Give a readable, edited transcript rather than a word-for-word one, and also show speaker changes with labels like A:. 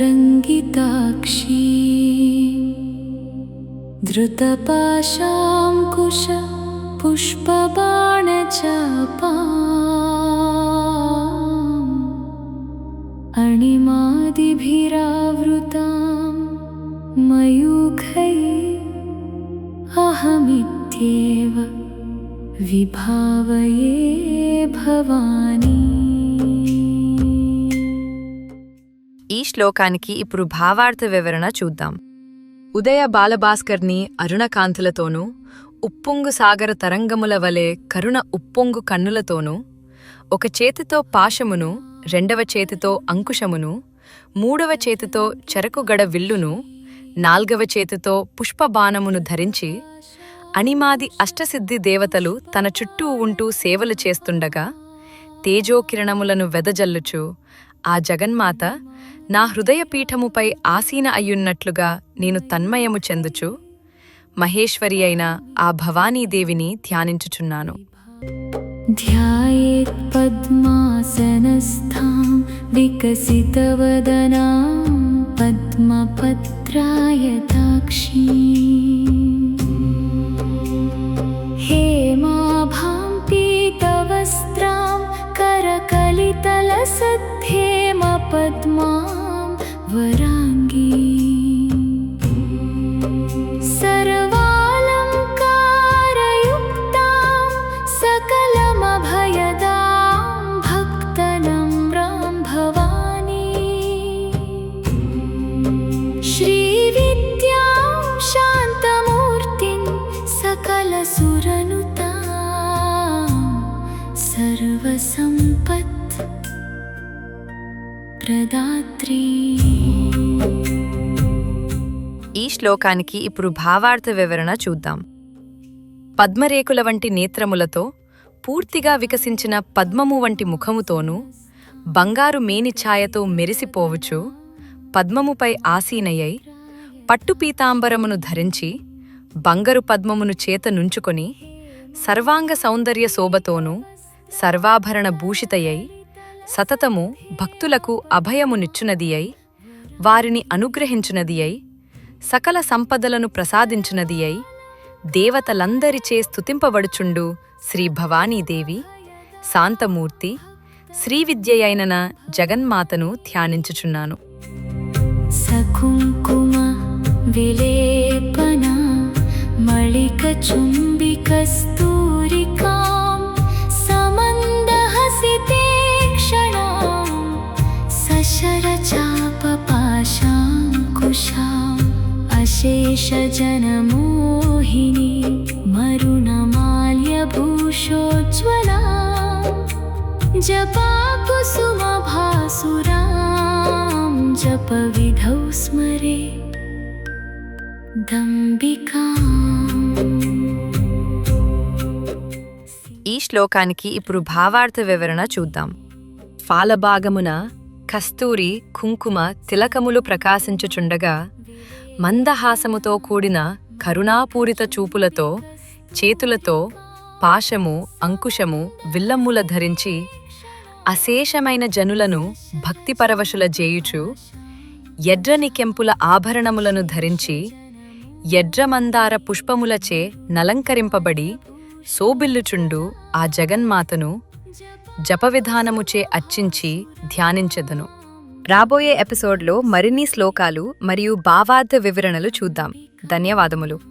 A: तरङ्गिताक्षी धृतपाशाङ्कुश पुष्पबाणचापाम् अणिमादिभिरावृतां मयूखैः अहमित्येव विभावये भवानी।
B: ఈ శ్లోకానికి ఇప్పుడు భావార్థ వివరణ చూద్దాం. ఉదయ బాలభాస్కర్ని అరుణకాంతులతోనూ ఉప్పొంగు సాగర తరంగముల వలె కరుణ ఉప్పొంగు కన్నులతోనూ ఒక చేతితో పాశమును, రెండవ చేతితో అంకుశమును, మూడవ చేతితో చెరకుగడ విల్లును, నాల్గవ చేతితో పుష్పబాణమును ధరించి అణిమాది అష్టసిద్ధి దేవతలు తన చుట్టూ ఉంటూ సేవలు చేస్తుండగా తేజోకిరణములను వెదజల్లుచు ఆ జగన్మాత నా హృదయపీఠముపై ఆసీన అయ్యున్నట్లుగా నేను తన్మయము చెందుచు మహేశ్వరి అయిన ఆ భవానీదేవిని ధ్యానించుచున్నాను.
A: ధ్యాయేత్ పద్మాసనస్థాం వికసితవదనాం పద్మపత్రాయతాక్షీ हेमाभां पीतवस्त्रां करकलितलसद्धेमपद्मां वराङ्गी सर्वालङ्कारयुक्तां सकलमभयदां भक्तनम्रां भवानी श्रीविद्यां शान्तमूर्तिं सकलसुरनुतां सर्वसम्पत् प्रदात्री।
B: ఈ శ్లోకానికి ఇప్పుడు భావార్థ వివరణ చూద్దాం. పద్మరేకుల వంటి నేత్రములతో పూర్తిగా వికసించిన పద్మము వంటి ముఖముతోనూ బంగారు మేనిఛాయతో మెరిసిపోవచ్చు పద్మముపై ఆసీనయ్యై పట్టుపీతాంబరమును ధరించి బంగరు పద్మమును చేత నుంచుకొని సర్వాంగ సౌందర్య శోభతోనూ సర్వాభరణ భూషితయై సతతము భక్తులకు అభయమునిచ్చునది అయి వారిని అనుగ్రహించునది అయి సకల సంపదలను ప్రసాదించునది అయి దేవతలందరిచే స్తుతింపబడుచుండు శ్రీ భవానీదేవి శాంతమూర్తి శ్రీవిద్యయైన జగన్మాతను ధ్యానించుచున్నాను.
A: సకుంకుమ విలేపన మళిక చుంబికస్తూరికాం సమందహసితే క్షణాం సశరచాపపాశాంకుశాం అశేషజనమోహిని మరుణమాల్యభూషోజ్వలాం జపాకుసుమభాసురాం జపవిధౌ స్మరే దంబికాం.
B: ఈ శ్లోకానికి ఇప్పుడు భావార్థ వివరణ చూద్దాం. ఫాలభాగమున కస్తూరి కుంకుమ తిలకములు ప్రకాశించుచుండగా మందహాసముతో కూడిన కరుణాపూరిత చూపులతో చేతులతో పాశము, అంకుశము, విల్లమ్ముల ధరించి అశేషమైన జనులను భక్తిపరవశుల జేయుచు ఎడ్రని కెంపుల ఆభరణములను ధరించి ఎడ్రమందార పుష్పములచే నలంకరింపబడి శోభిల్లుచుండు ఆ జగన్మాతను జపవిధానముచే అర్చించి ధ్యానించెదను. రాబోయే ఎపిసోడ్లో మరిన్ని శ్లోకాలు మరియు భావార్థ వివరణలు చూద్దాం. ధన్యవాదములు.